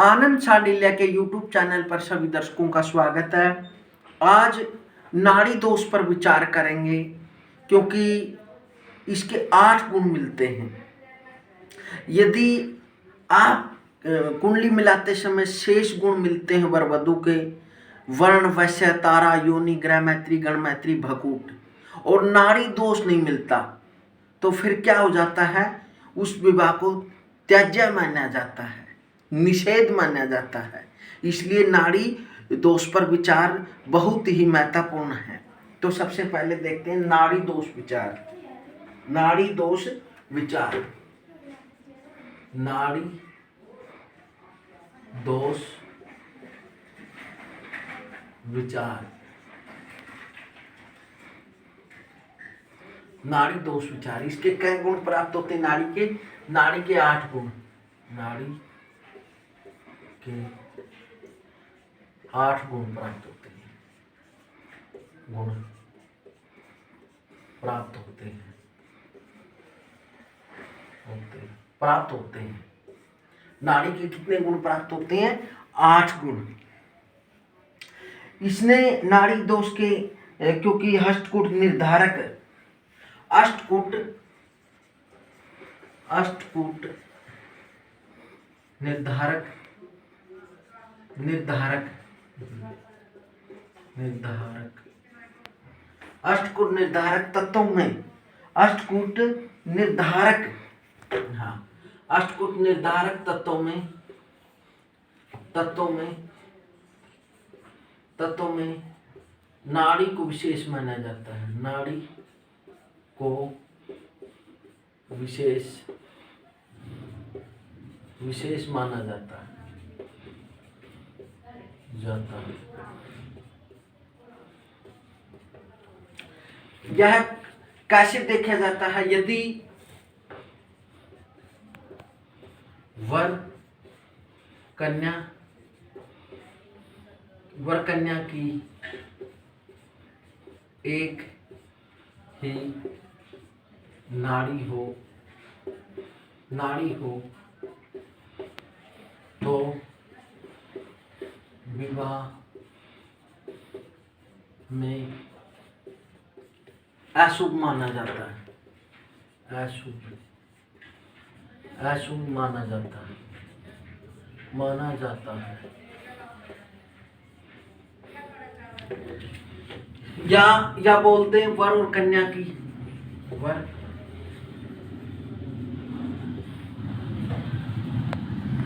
आनंद शांडिल्य के YouTube channel पर सभी दर्शकों का स्वागत है। आज नाड़ी दोष पर विचार करेंगे क्योंकि इसके 8 गुण मिलते हैं। यदि आप कुंडली मिलाते समय शेष गुण मिलते हैं वर वधू के, वर्ण, वैश्य, तारा, योनि, ग्रह मैत्री, गण मैत्री, भकूट, और नाड़ी दोष नहीं मिलता, तो फिर क्या हो जाता है? उस विवाह को त्याज्य माना जाता है, निषेध माना जाता है। इसलिए नाड़ी दोष पर विचार बहुत ही महत्वपूर्ण है। तो सबसे पहले देखते हैं नाड़ी दोष विचार। नाड़ी दोष विचार, नाड़ी दोष विचार, नाड़ी दोष विचार। इसके कई गुण प्राप्त होते हैं? नाड़ी के 8 गुण, नाड़ी के 8 गुण प्राप्त होते हैं। गुण प्राप्त होते हैं। नाड़ी के कितने गुण प्राप्त होते हैं? 8 गुण। इसने नाड़ी दोष के क्योंकि अष्टकूट निर्धारक तत्वों में नाड़ी को विशेष माना जाता है। नाड़ी को विशेष माना जाता है। यह कैसे देखा जाता है? यदि वर कन्या की एक ही नाड़ी हो तो विवाह में अशुभ माना जाता है। अशुभ माना जाता है। या बोलते हैं वर और कन्या की,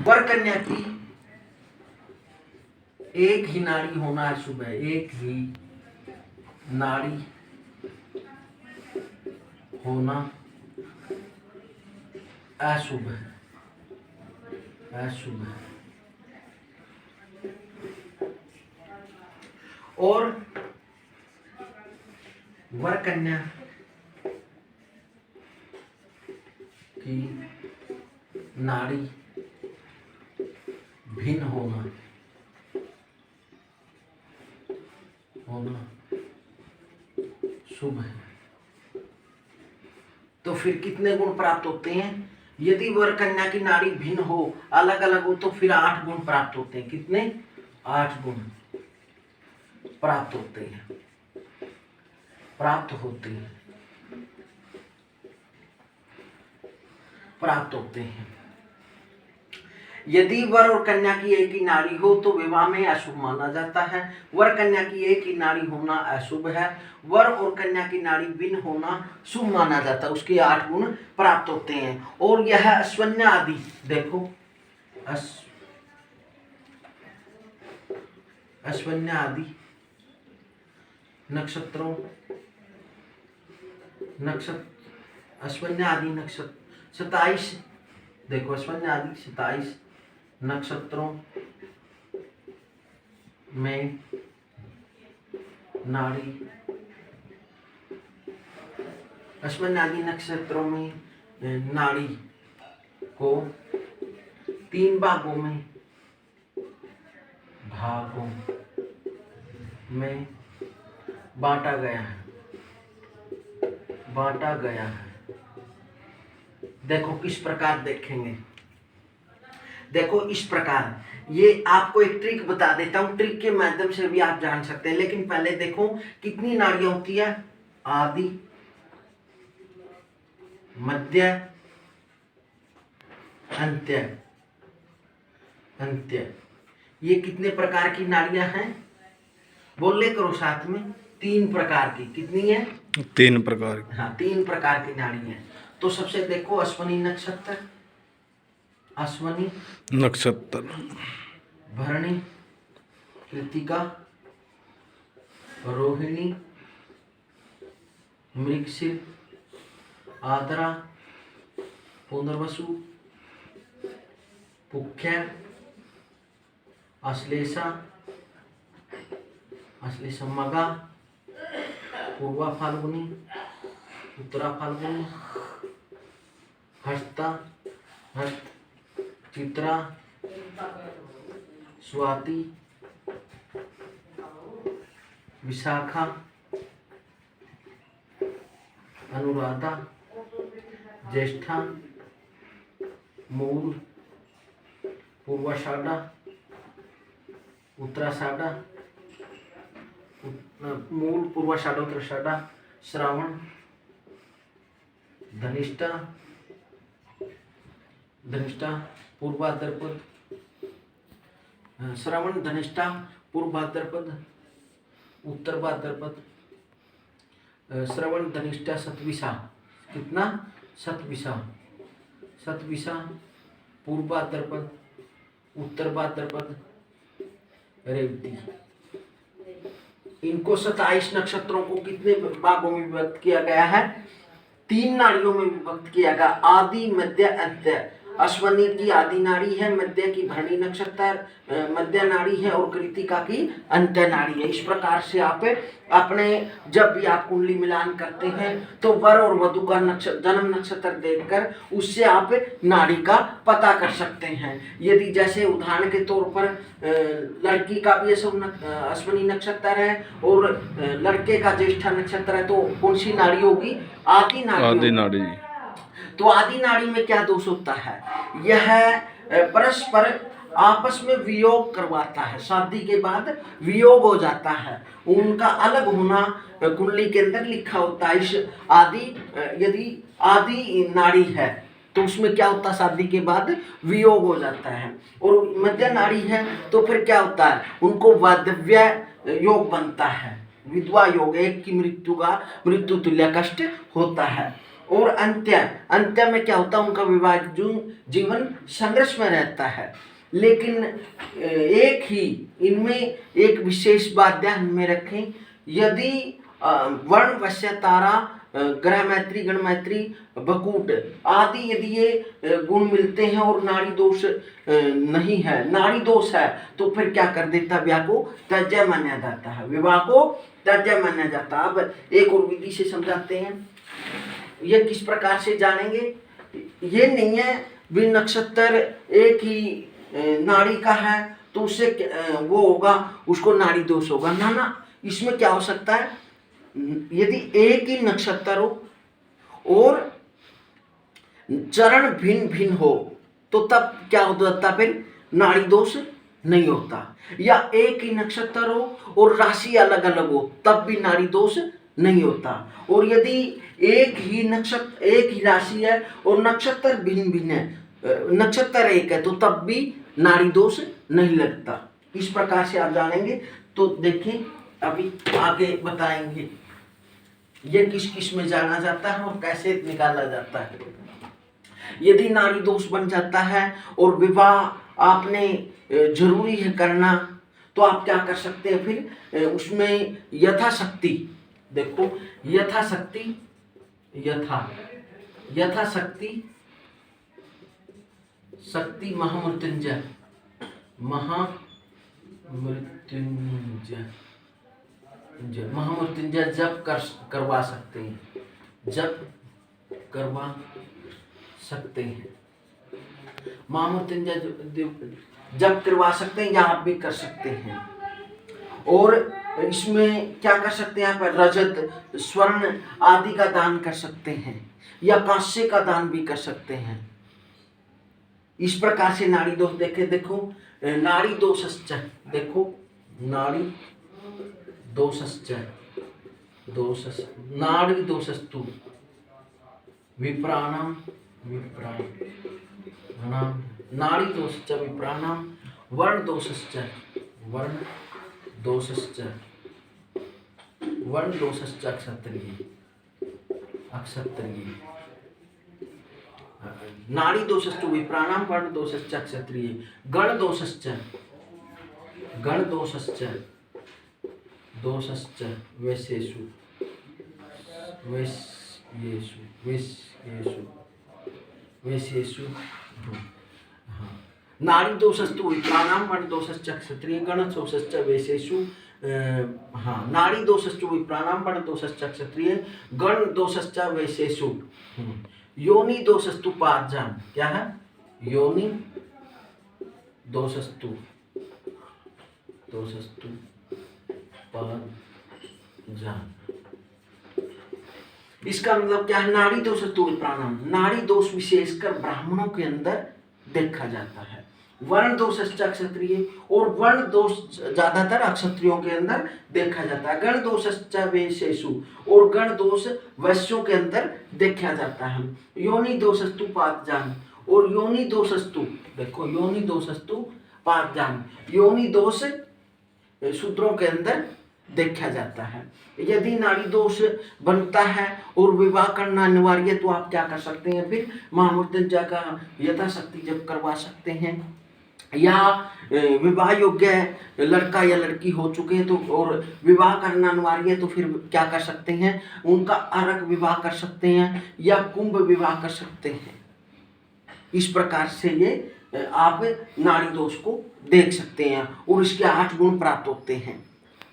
वर कन्या की एक ही नाड़ी होना अशुभ है। एक ही नाड़ी होना अशुभ है। और वर कन्या की नाड़ी भिन्न होना शुभ है। तो फिर कितने गुण प्राप्त होते हैं? यदि वर कन्या की नाड़ी भिन्न हो, अलग अलग हो, तो फिर 8 गुण प्राप्त होते हैं। कितने? 8 गुण प्राप्त होते हैं। यदि वर और कन्या की एक ही नाड़ी हो तो विवाह में अशुभ माना जाता है। वर कन्या की एक ही नाड़ी होना अशुभ है। वर और कन्या की नाड़ी भिन्न होना शुभ माना जाता है। उसके 8 गुण प्राप्त होते हैं। और यह अश्वन्य आदि, देखो अश्वन्य आदि नक्षत्रों, अश्वन्य आदि नक्षत्र 27, देखो अश्वन्य आदि 27 नक्षत्रों में नाड़ी, अश्वन्य आदि नक्षत्रों में नाड़ी को 3 भागों में बांटा गया है। देखो किस प्रकार देखेंगे। देखो इस प्रकार, ये आपको एक ट्रिक बता देता हूँ, ट्रिक के माध्यम से भी आप जान सकते हैं। लेकिन पहले देखो कितनी नाड़ियां होती है, आदि, मध्य, अंत्य, अंत्य। ये कितने प्रकार की नाड़ियां हैं, बोले करो साथ में, 3 प्रकार की। कितनी है? 3 प्रकार की। हाँ, 3 प्रकार की नाड़ियां। तो सबसे देखो अश्विनी नक्षत्र, अश्विनी नक्षत्र, भरणी, कृतिका, रोहिणी, मृगशिर, आद्रा, पुनर्वसु, पुख्या, अश्लेषा, अश्लेषा मगा, पूर्वा फाल्गुनी, उत्तरा फाल्गुनी, हस्ता, हस्त, चित्रा, स्वाति, विशाखा, अनुराधा, ज्येष्ठा, मूल, पूर्वाषाढ़ा, उत्तराषाढ़ा, मूल, पूर्वाषाढ़ा, उत्तराषाढ़ा, श्रावण, धनिष्ठा, धनिष्ठा, पूर्वाद्रपद, श्रावण, धनिष्ठा, पूर्वाद्रपद, उत्तर भाद्रपद, श्रवण, धनिष्ठा, शतभिषा। कितना? शतभिषा, शतभिषा, पूर्व भाद्रपद, उत्तर भाद्रपद, रेवती। इनको 27 नक्षत्रों को कितने भागों में विभक्त किया गया है? 3 नाड़ियों में विभक्त किया गया, आदि, मध्य, अंत्य। अश्वनी की आदि नाड़ी है, मध्य की भरणी नक्षत्र मध्य नाड़ी है, और कृतिका की अंत्य नाड़ी है। इस प्रकार से आप अपने जब भी आप कुंडली मिलान करते हैं तो वर और वधू का जन्म नक्षत्र देखकर उससे आप नाड़ी का पता कर सकते हैं। यदि जैसे उदाहरण के तौर पर लड़की का भी अश्विनी नक्षत्र है और लड़के का ज्येष्ठा नक्षत्र है, तो कौन सी नाड़ी होगी? आदि नाड़ी। आदि नाड़ी। तो आदि नाड़ी में क्या दोष होता है? यह परस्पर आपस में वियोग करवाता है, शादी के बाद वियोग हो जाता है, उनका अलग होना कुंडली के अंदर लिखा होता है। इस आदि, यदि आदि नाड़ी है तो उसमें क्या होता है? शादी के बाद वियोग हो जाता है। और मध्य नाड़ी है तो फिर क्या होता है? उनको वाधव्य योग बनता है, विधवा योग, एक की मृत्यु तुल्य कष्ट होता है। और अंत्य में क्या होता है? उनका विवाह जीवन संघर्ष में रहता है। लेकिन एक ही इनमें एक विशेष बात ध्यान में रखें, यदि वर्ण, वश्य, तारा, ग्रह मैत्री, गण मैत्री, बकूट आदि यदि ये गुण मिलते हैं और नाड़ी दोष नहीं है, नाड़ी दोष है, तो फिर क्या कर देता? विवाह को त्याज्य माना जाता है, विवाह को त्याज्य माना जाता है। अब एक और विधि से समझाते हैं। ये किस प्रकार से जानेंगे? ये नहीं है भी नक्षत्र एक ही नाड़ी का है तो उससे वो होगा, उसको नाड़ी दोष होगा, ना ना। इसमें क्या हो सकता है? यदि एक ही नक्षत्र हो और चरण भिन्न भिन्न हो तो तब क्या हो जाता? फिर नाड़ी दोष नहीं होता। या एक ही नक्षत्र हो और राशि अलग अलग हो तब भी नाड़ी दोष नहीं होता। और यदि एक ही राशि है और नक्षत्र भिन्न भिन्न है, नक्षत्र एक है, तो तब भी नाड़ी दोष नहीं लगता। इस प्रकार से आप जानेंगे। तो देखें, अभी आगे बताएंगे ये किस किस में जाना जाता है और कैसे निकाला जाता है। यदि नाड़ी दोष बन जाता है और विवाह आपने जरूरी है करना, तो आप क्या कर सकते हैं? फिर उसमें यथाशक्ति, देखो यथाशक्ति, यथाशक्ति शक्ति महामृत्युंजय जप करवा सकते हैं, जप करवा सकते हैं। महामृत्युंजय जप करवा सकते हैं या आप भी कर सकते हैं। और इसमें क्या कर सकते हैं? आप रजत, स्वर्ण आदि का दान कर सकते हैं या कांस्य का दान भी कर सकते हैं। इस प्रकार से नाड़ी दोष देखे, देखो नाड़ी दोषश्च, देखो नाड़ी दोषश्च, नाड़ी दोषस्तु विप्राणाम, नाड़ी दोषश्च विप्राणाम, वर्ण दोषश्च, क्षत्रिय, नाड़ी दोषस्तु विप्राणाम, वर्ण दोषश्च क्षत्रिय, गण दोषश्च वैश्येषु, नाड़ी दोषस्तु विप्राणाम, वर्ण दोषश्च क्षत्रिय, गण दोषश्च वैश्येषु, नाड़ी दोषस्तु विप्राणाम, वर्ण दोषश्च क्षत्रिय, गण दोषश्च वैश्येषु, योनि दोषस्तु पादजान, क्या है? योनि दोषस्तु पादजान, इसका मतलब क्या है? नाड़ी दोषस्तु विप्राणाम, नाड़ी दोष विशेषकर ब्राह्मणों के अंदर देखा जाता है। वर्ण दोषश्च क्षत्रिय, और वर्ण दोष ज्यादातर अक्षत्रियों के अंदर देखा जाता है। गण दोषश्च वैश्येषु, और गण दोष वैश्यों के अंदर देखा जाता है। योनि दोषस्तु पादजान, और योनि दोषस्तु, देखो योनि दोषस्तु पादजान, योनि दोष शूद्रों के अंदर देखा जाता है। यदि नाड़ी दोष बनता है और विवाह करना अनिवार्य है तो आप क्या कर सकते हैं? फिर महामृत्युंजय का यथाशक्ति जब करवा सकते हैं, या विवाह योग्य लड़का या लड़की हो चुके हैं तो और विवाह करना अनिवार्य है तो फिर क्या कर सकते हैं? उनका अर्घ विवाह कर सकते हैं या कुंभ विवाह कर सकते हैं। इस प्रकार से ये आप नाड़ी दोष को देख सकते हैं, और इसके 8 गुण प्राप्त होते हैं।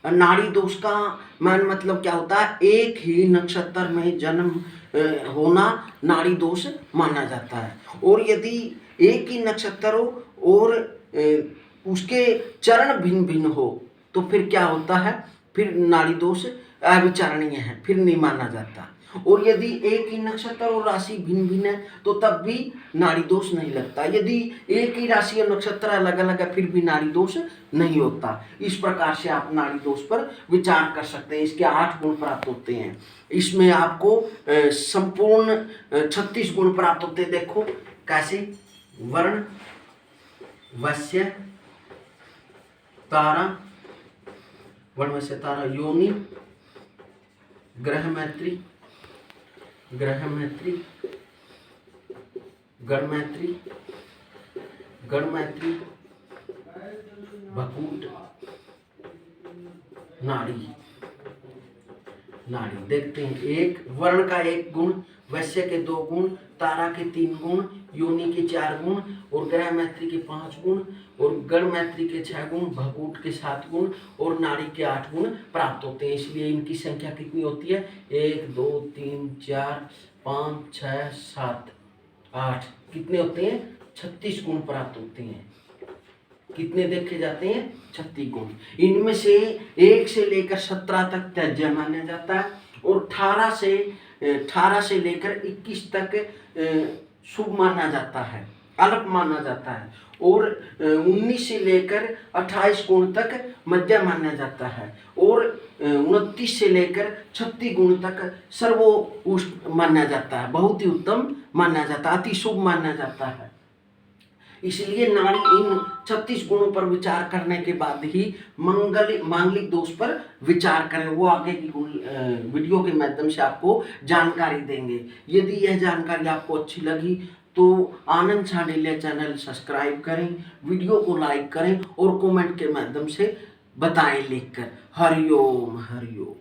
नाड़ी दोष का मान मतलब क्या होता है? एक ही नक्षत्र में जन्म होना नाड़ी दोष माना जाता है, और यदि एक ही नक्षत्र हो और उसके चरण भिन्न भिन्न हो तो फिर क्या होता है? फिर नाड़ी दोष अविचारणीय है, फिर नहीं माना जाता। और यदि एक ही नक्षत्र और राशि भिन्न भिन्न है तो तब भी नाड़ी दोष नहीं लगता। यदि एक ही राशि और नक्षत्र अलग अलग है फिर भी नाड़ी दोष नहीं होता। इस प्रकार से आप नाड़ी दोष पर विचार कर सकते हैं। इसके 8 गुण प्राप्त होते हैं। इसमें आपको संपूर्ण 36 गुण प्राप्त होते हैं। देखो कैसे? वर्ण, वैश्य, तारा, वर्ण वैश्य तारा, योनि, ग्रह मैत्री, गणमैत्री, भकूट, नाड़ी। देखते हैं, एक वर्ण का 1 गुण, वैश्य के 2 गुण, तारा के 3 गुण, योनि के 4 गुण, और ग्रह मैत्री के 5 गुण, और गण मैत्री के 6 गुण, भकूट के 7 गुण, और नाड़ी के 8 गुण प्राप्त होते हैं। इसलिए इनकी संख्या कितनी होती है? 1 2 3 4 5 6 7 8, कितने होते हैं? 36 गुण प्राप्त होते हैं। कितने देखे जाते हैं? 36 गुण। इनमें से 1 से लेकर 17 तक त्याज्य माना जाता है, और 18 से लेकर 21 तक शुभ माना जाता है, अल्प माना जाता है, और 19 से लेकर 28 गुण तक मध्यम माना जाता है, और 29 से लेकर 36 गुण तक सर्वोत्तम माना जाता है, बहुत ही उत्तम माना जाता है, अति शुभ माना जाता है। इसलिए नाड़ी इन 36 गुणों पर विचार करने के बाद ही मांगलिक दोष पर विचार करें। वो आगे की वीडियो के माध्यम से आपको जानकारी देंगे। यदि यह जानकारी आपको अच्छी लगी तो आनंद छाडेलिया चैनल सब्सक्राइब करें, वीडियो को लाइक करें और कमेंट के माध्यम से बताएं लिखकर। हरिओम हरिओम।